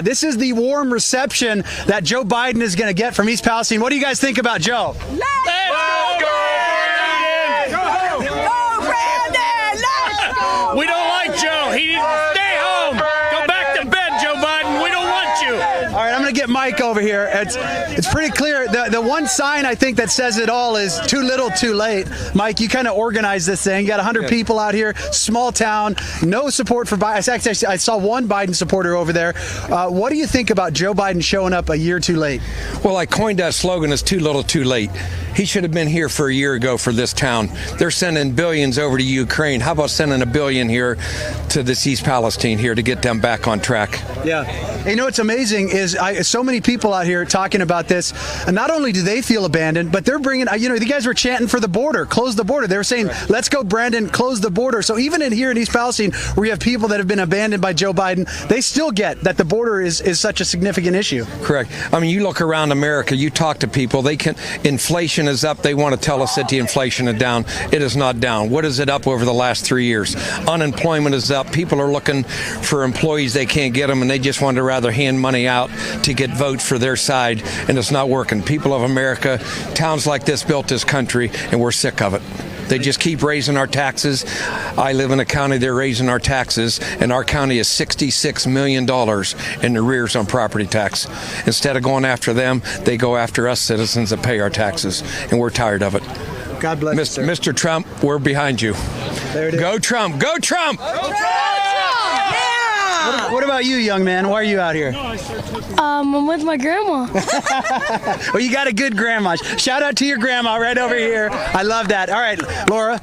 This is the warm reception that Joe Biden is going to get from East Palestine. What do you guys think about Joe? Let's go, Brandon! Go, Brandon! Let's go! We don't like Joe. He needs to stay home. Go back to bed, Joe Biden. We don't want you. All right, I'm going to get Mike over here. It's pretty clear. The one sign I think that says it all is too little, too late. Mike, you kind of organized this thing. You got 100 people out here, small town, no support for Biden. Actually, I saw one Biden supporter over there. What do you think about Joe Biden showing up a year too late? Well, I coined that slogan as too little, too late. He should have been here for a year ago for this town. They're sending billions over to Ukraine. How about sending $1 billion here to this East Palestine here to get them back on track? Yeah. You know what's amazing is so many people out here talking about this, and not only do they feel abandoned, but they're bringing, the guys were chanting for the border, close the border. They were saying, let's go, Brandon, close the border. So even here in East Palestine, where you have people that have been abandoned by Joe Biden, they still get that the border is such a significant issue. Correct. I mean, you look around America, you talk to people, inflation is up. They want to tell us that the inflation is down. It is not down. What is it up over the last 3 years? Unemployment is up. People are looking for employees. They can't get them, and they just want to rather hand money out to get votes for their side, and it's not working. People of America, towns like this built this country, and we're sick of it. They just keep raising our taxes. I live in a county, they're raising our taxes, and our county is $66 million in arrears on property tax. Instead of going after them, they go after us citizens that pay our taxes, and we're tired of it. God bless you, sir. Mr. Trump, we're behind you. There it is. Go Trump! Go Trump! Go Trump! Yeah! What about you, young man? Why are you out here? I'm with my grandma. Well, you got a good grandma. Shout out to your grandma right over here. I love that. All right, Laura.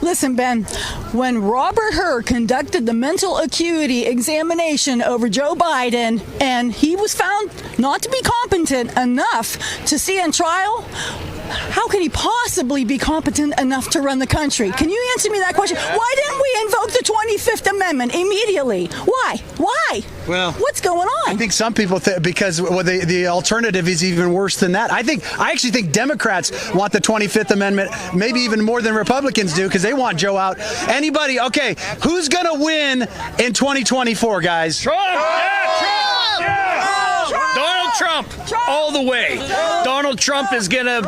Listen, Ben, when Robert Hur conducted the mental acuity examination over Joe Biden and he was found not to be competent enough to stand trial, how can he possibly be competent enough to run the country? Can you answer me that question? Why didn't we invoke the 25th Amendment immediately? Why? Why? Well, what's going on? I think some people because the alternative is even worse than that. I actually think Democrats want the 25th Amendment maybe even more than Republicans do because they want Joe out. Anybody? Okay, who's going to win in 2024, guys? Trump! Yeah, Trump! Yeah! Donald Trump, all the way. Donald Trump is gonna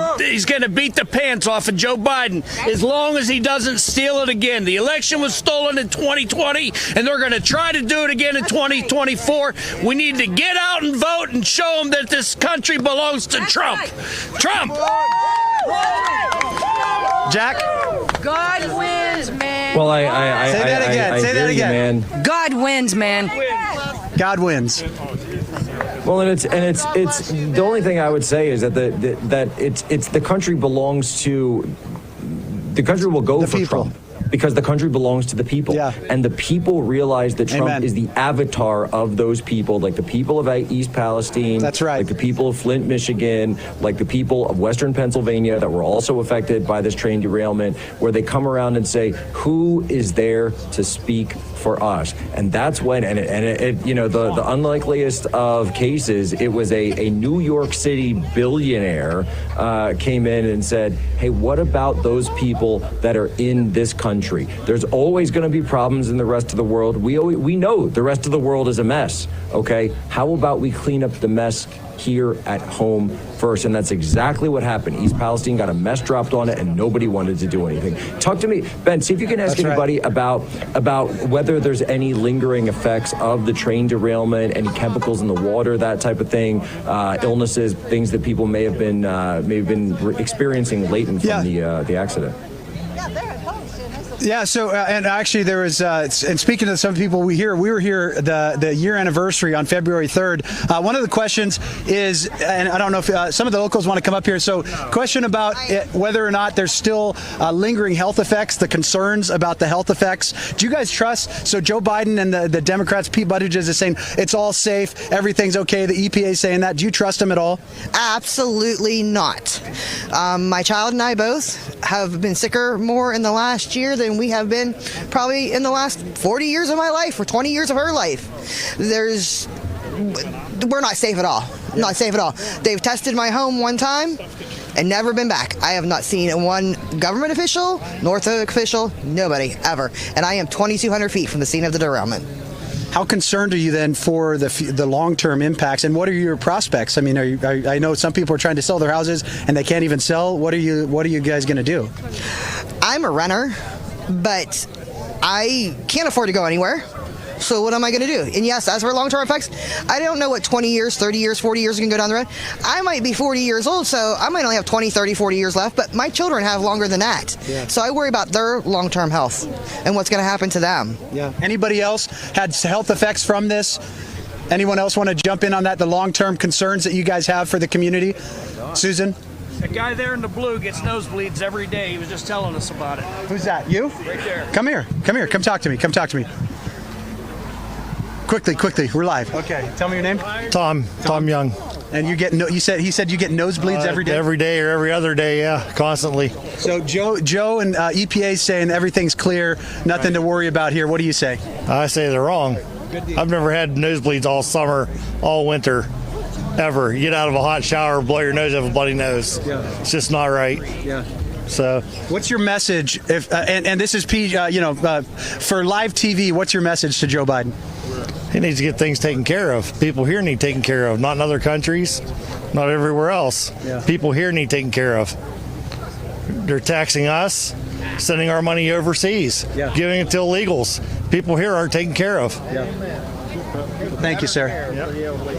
beat the pants off of Joe Biden as long as he doesn't steal it again. The election was stolen in 2020, and they're going to try to do it again in 2024. We need to get out and vote and show them that this country belongs to Trump. Trump! Jack? God wins, man. Well, Say that again. Say that again. Man. God wins, man. God wins. Well, and it's the only thing I would say is that it's the country belongs to the country will go for people. Trump. Because the country belongs to the people. Yeah. And the people realize that Trump Amen. is the avatar of those people, like the people of East Palestine. That's right. Like the people of Flint, Michigan, like the people of Western Pennsylvania that were also affected by this train derailment, where they come around and say, who is there to speak for us? And that's when, the unlikeliest of cases, it was a New York City billionaire came in and said, hey, what about those people that are in this country? There's always going to be problems in the rest of the world. We know the rest of the world is a mess, okay? How about we clean up the mess here at home first? And that's exactly what happened. East Palestine got a mess dropped on it and nobody wanted to do anything. Talk to me, Ben, see if you can ask anybody about whether there's any lingering effects of the train derailment, any chemicals in the water, that type of thing, illnesses, things that people may have been experiencing latent from the accident. Yeah, so, and actually there was, and speaking to some people we were here the year anniversary on February 3rd. One of the questions is, and I don't know if some of the locals want to come up here, so question about whether or not there's still lingering health effects, the concerns about the health effects. Do you guys trust, so Joe Biden and the Democrats, Pete Buttigieg is saying it's all safe, everything's okay, the EPA is saying that. Do you trust them at all? Absolutely not. My child and I both have been sicker more in the last year than we have been probably in the last 40 years of my life or 20 years of her life. We're not safe at all. Not safe at all. They've tested my home one time and never been back. I have not seen one government official, Norfolk official, nobody ever. And I am 2,200 feet from the scene of the derailment. How concerned are you then for the long-term impacts, and what are your prospects? I mean, I know some people are trying to sell their houses and they can't even sell. What are you guys going to do? I'm a renter, but I can't afford to go anywhere. So what am I going to do? And yes, as for long-term effects, I don't know what 20 years, 30 years, 40 years can go down the road. I might be 40 years old, so I might only have 20, 30, 40 years left, but my children have longer than that. Yeah. So I worry about their long-term health and what's going to happen to them. Yeah. Anybody else had health effects from this? Anyone else want to jump in on that, the long-term concerns that you guys have for the community? Susan? The guy there in the blue gets nosebleeds every day. He was just telling us about it. Who's that? You? Right there. Come here. Come talk to me. Quickly, we're live. Okay, tell me your name. Tom Young. And you get he said you get nosebleeds every day. Every day or every other day, yeah, constantly. So Joe and EPA saying everything's clear, nothing to worry about here. What do you say? I say they're wrong. I've never had nosebleeds all summer, all winter, ever. You get out of a hot shower, blow your nose, have a bloody nose. Yeah. It's just not right. Yeah. So, what's your message? If and this is for live TV, what's your message to Joe Biden? He needs to get things taken care of. People here need taken care of, not in other countries, not everywhere else. Yeah. People here need taken care of. They're taxing us, sending our money overseas, giving it to illegals. People here aren't taken care of. Yeah. Thank you, sir. Yep.